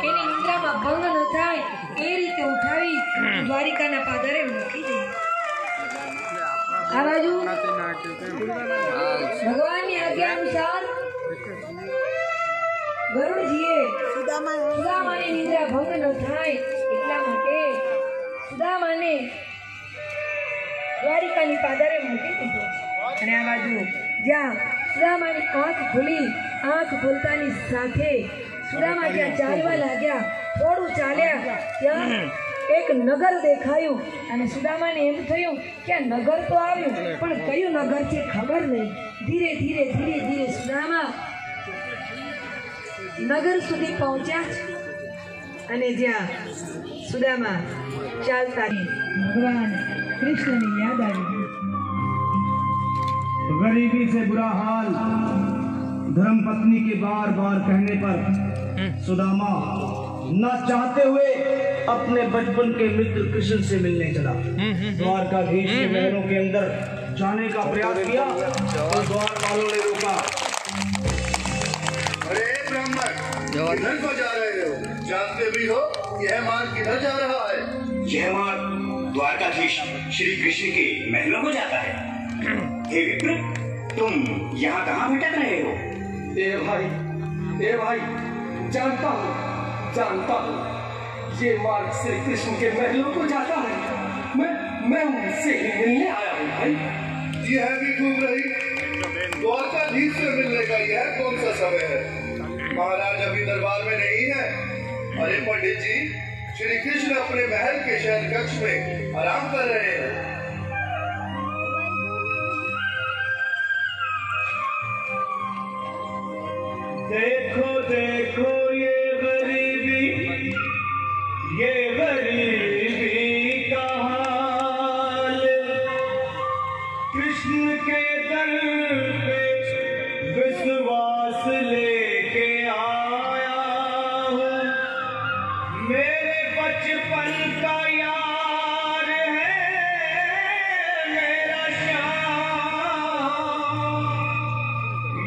એની નિંદ્રામાં ભંગ ન થાય એ રીતે ઉઠાવી દ્વારિકાના પાદરે મૂકી દે। આ બાજુ ભગવાનની આજ્ઞા અનુસાર ગરુડજીએ સુદામાની નિંદ્રા ભંગ ન થાય એટલા માટે સુદામાને દ્વારિકાની પાદરે મૂકી દીધો। અને આ બાજુ જ્યાં સુદામાની આંખ ખુલતાની સાથે સુદામા જ્યાં ચાલવા લાગ્યા, થોડું ચાલ્યા ત્યાં એક નગર દેખાયું અને સુદામાને એમ થયું કે આ નગર તો આવ્યું પણ કયું નગર છે ખબર નહીં। ધીરે ધીરે સુદામા નગર સુધી પહોંચ્યા અને જ્યાં સુદામા ચાલતા ભગવાન कृष्ण ने याद आई। गरीबी से बुरा हाल धर्म पत्नी के बार बार कहने पर सुदामा न चाहते हुए अपने बचपन के मित्र कृष्ण से मिलने चला। द्वारकाधीश के महलों के अंदर जाने का प्रयास किया तो द्वार वालों ने रोका। अरे ब्राह्मण, किधर को जा रहे हो? जानते भी हो यह मार्ग किधर जा रहा है? यह मार्ग द्वारकाधीश श्री कृष्ण के महलों को जाता है। हे विप्र, तुम यहाँ कहाँ भटक रहे हो? ए भाई, जानता हूँ, ये मार्ग श्री कृष्ण के महलों को जाता है। मैं उनसे ही मिलने आया हूँ भाई। यह भी घूम रही द्वारकाधीश से मिलने का यह कौन सा समय है? महाराज अभी दरबार में नहीं है। अरे पंडित जी, श्री कृष्ण अपने महल के शयन कक्ष में आराम कर रहे हैं। देखो देखो ये गरीबी का हाल, कृष्ण के दर पे विश्वास लेके आया हूँ। मेरे बचपन का यार है मेरा श्याम,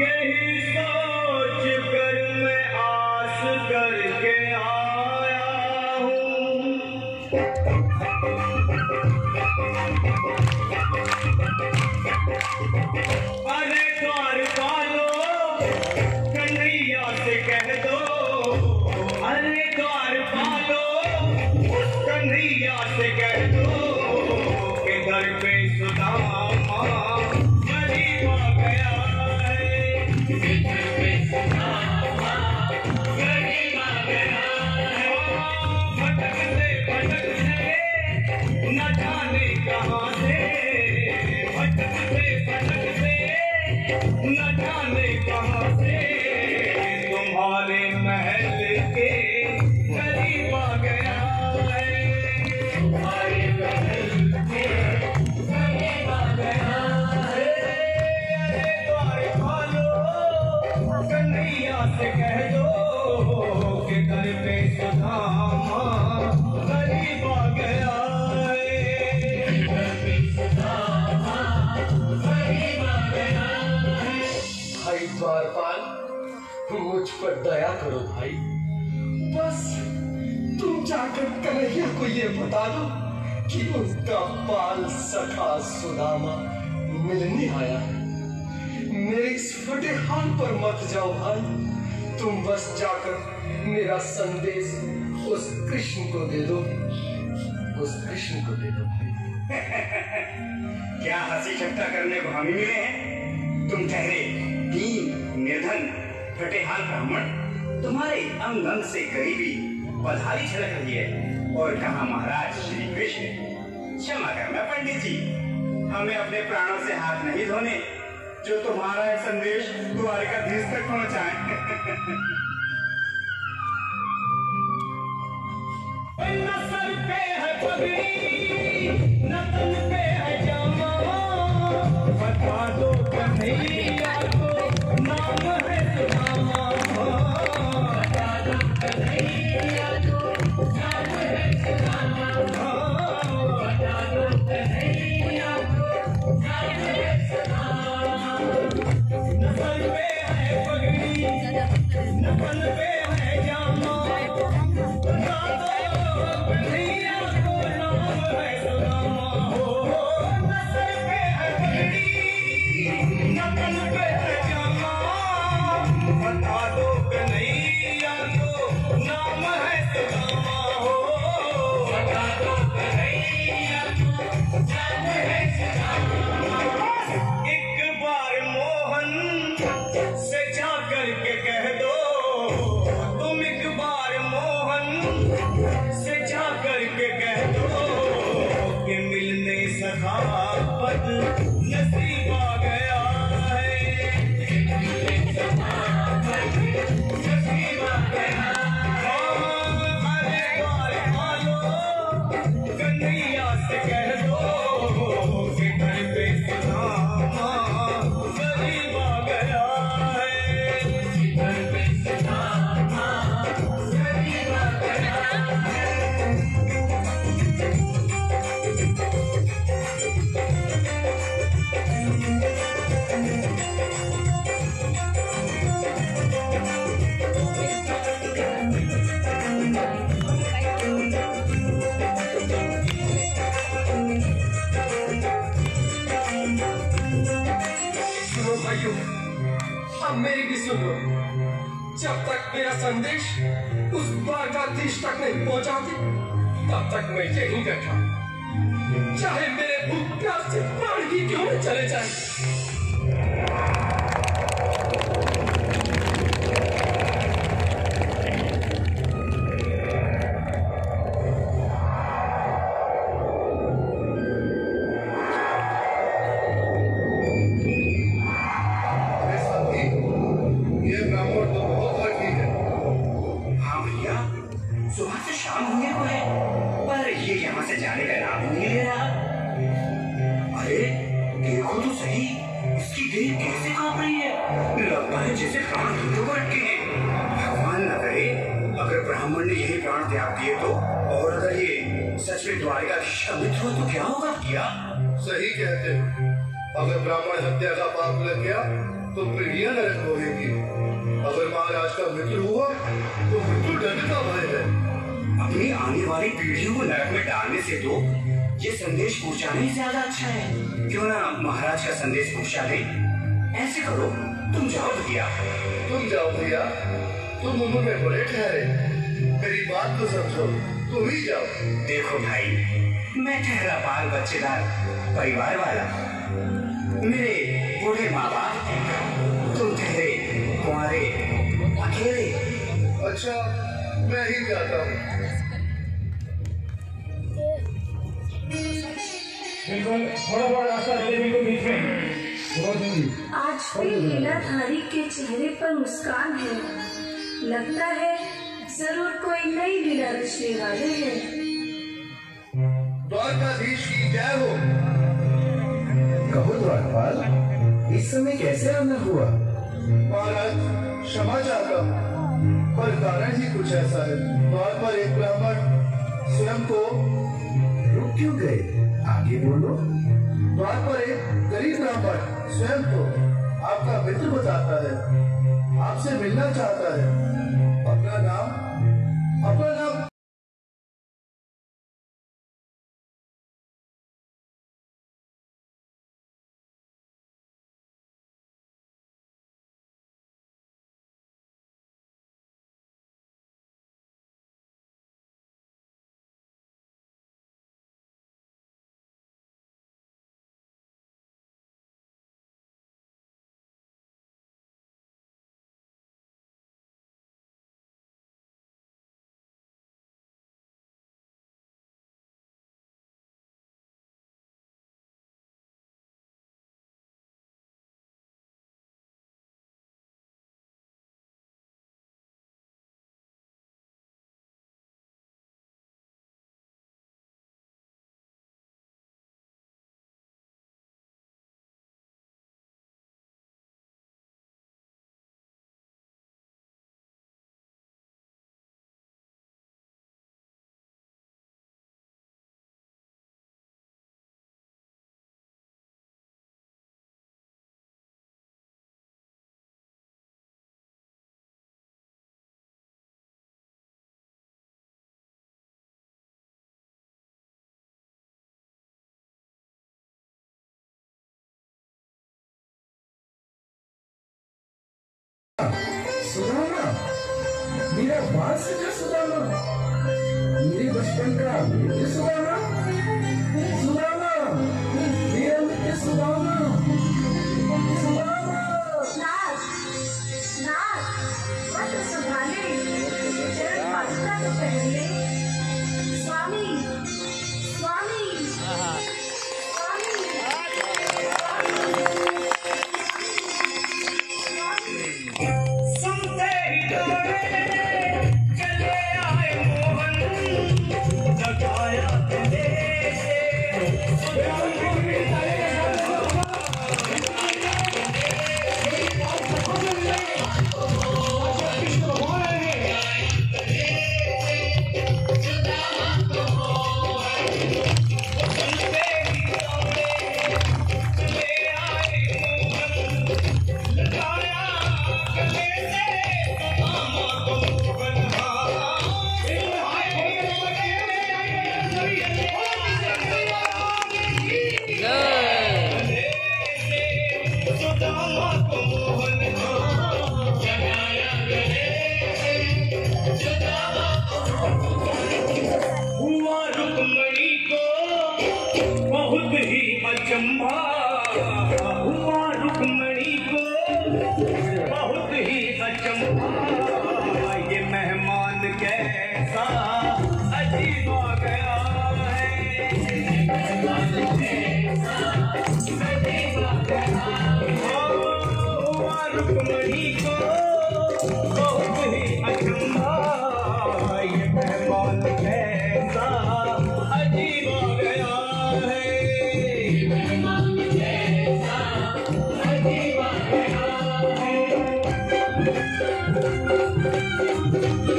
यही सोच कर मैं आस करके आया हूँ। अरे द्वारपालो कन्हैया से कह दो, अरे द्वारपालो कन्हैया से कह दो कि घर पे सुदामा गरीब आ गया है। घर पे सुदामा गरीब आ गया है। भटकते न जाने कहाँ से, भटकते न जाने कहाँ से तुम्हारे महल के करीब आ गया है। तुम्हारे महल के करीब आ गया है। द्वारपालो कन्हैया से कह दो कि घर पे सुदामा करीब आ गया है। घर पे सुदामा करीब आ गया है। भाई द्वारपाल, मुझ पर दया करो भाई। बस तुम जाकर कन्हैया को ये बता दो कि उसका बाल सखा सुदामा मिलने आया है। मेरे इस फटे हाल पर मत जाओ भाई। तुम बस जाकर मेरा संदेश उस कृष्ण को दे दो, उस कृष्ण को दे दो भाई। क्या हंसी ठट्टा करने को हम ही मिले हैं? तुम ठहरे दीन निर्धन फटे हाल ब्राह्मण, तुम्हारे अंग अंग से गरीबी पधारी छलक रही है। और कहा महाराज श्री कृष्ण? क्षमा करना पंडित जी, हमें अपने प्राणों से हाथ नहीं धोने जो तुम्हारा संदेश द्वारकाधीश तक पहुंचाए। न सर पे है पगड़ी, न तन पे है जामा, बता दो कन्हैया को नाम है सुदामा। बता दो कन्हैया को नाम है सुदामा। बता दो कन्हैया को नाम है सुदामा। न सर पे है पगड़ी, न तन पे है जामा, बद नसीब आ गया है, नसीब आ गया। अरे बाल मालो कन्हैया से कह दो कि घर पे सुदामा गरीब आ गया है, घर पे सुदामा गरीब आ गया है। सुनो भाइयों, अब मेरी भी सुन लो। जब तक मेरा संदेश उस द्वारकाधीश तक नहीं पहुंचाती, तब तक मैं यहीं बैठा, चाहे मेरे भूख प्यास से प्राण ही क्यों न चले जाए। अरे साथी, ये ब्राह्मण तो बहुत हठी है। हाँ भैया, सुबह से शाम होने को है, पर ये यहाँ से जाने का नाम ही नहीं ले रहा। अरे देखो तो सही, इसकी देह कैसे कांप रही है, लगता है जैसे प्राण धुंधों को अटके हैं। भगवान न करे अगर ब्राह्मण ने यही प्राण त्याग दिए तो, और अगर ये सच में द्वारकाधीश का मित्र हो तो क्या होगा? क्या सही कहते हो। अगर ब्राह्मण हत्या का पाप लग गया तो पीढ़ियां नरक होगी। अगर महाराज का मित्र हुआ तो मृत्यु दंड का भय है। अपनी आने वाली पीढ़ियों को नरक में डालने से तो ये संदेश पहुंचाना ही ज्यादा अच्छा है। क्यों ना महाराज का संदेश पहुंचा दे। ऐसे करो, तुम जाओ भैया। तुम जाओ भैया, तुम उम्र में बड़े ठहरे, मेरी बात तो समझो, तुम ही जाओ। देखो भाई, मैं ठहरा बाल बच्चेदार परिवार वाला, मेरे बूढ़े माँ बाप, तुम ठहरे कुंवारे अकेले। अच्छा, मैं ही जाता हूँ। बिल्कुल, थोड़ा बहुत रास्ता चले बिल्कुल बीच में। आज भी लीलाधारी के चेहरे पर मुस्कान है। लगता है जरूर कोई नई लीला रचने वाले हैं। द्वारकाधीश की जय हो। कहो द्वारपाल, इस समय कैसे आना हुआ? महाराज क्षमा चाहता हूँ, पर कारण ही कुछ ऐसा है। द्वार पर एक ब्राह्मण स्वयं को रुक क्यों गए? आगे बोलो। द्वार पर एक गरीब ब्राह्मण स्वयं को आपका मित्र बताता है, आपसे मिलना चाहता है। अपना नाम सुदामा, मेरा बाल सजा सुदामा, मेरे बचपन का मित्र सुदामा, सुदामा, मेरा मित्र सुदामा, सुदामा। नाथ, नाथ, वस्त्र संभाले, चरण पादुका तो पहले। स्वामी, स्वामी, स्वामी।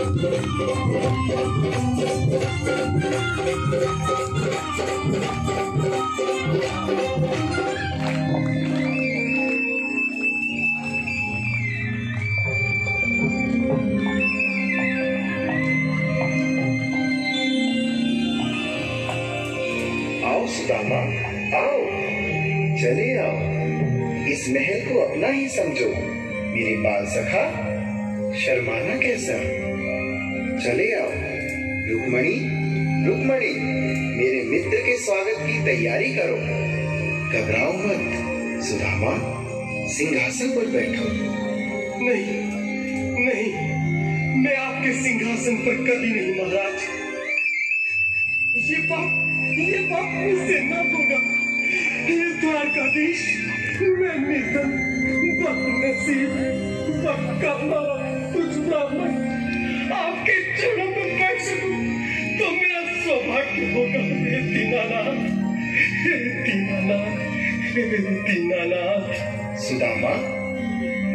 आओ सुदामा, आओ, चले आओ, इस महल को अपना ही समझो। मेरे बाल सखा, शर्माना कैसा? चले आओ। रुक्मणी, रुक्मणी, मेरे मित्र के स्वागत की तैयारी करो। घबराओ मत। सुदामा, सिंहासन पर बैठो। नहीं नहीं, मैं आपके सिंहासन पर कभी नहीं महाराज। ये बाप मुझसे न होगा। द्वारकाधीश, मैं निर्धन, बदनसीब, बदकामारा, कुछ ब्राह्मण आपके चरणों में बैठ सकूं तो मेरा सौभाग्य होगा। हे दीनानाथ, हे दीनानाथ, हे दीनानाथ। सुदामा,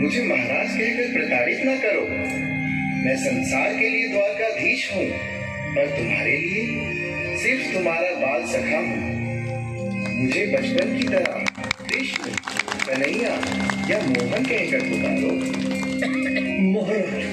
मुझे महाराज कहकर प्रताड़ित न करो। मैं संसार के लिए द्वारकाधीश हूँ और तुम्हारे लिए सिर्फ तुम्हारा बाल सखा हूँ। मुझे बचपन की तरह कृष्ण, कन्हैया या मोहन कहकर पुकारो। महाराज,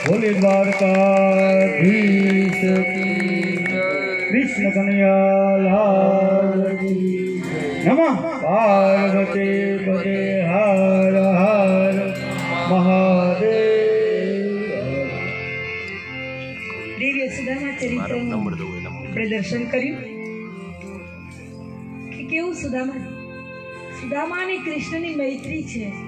बोले द्वारकाधीश की कृष्ण कन्हैया लाल की नमः। पार्वती पते हर हर महादेव। દિવ્ય સુદામા ચરિત્રનું આપણે દર્શન કર્યું કે કેવું સુદામા અને કૃષ્ણની મૈત્રી છે।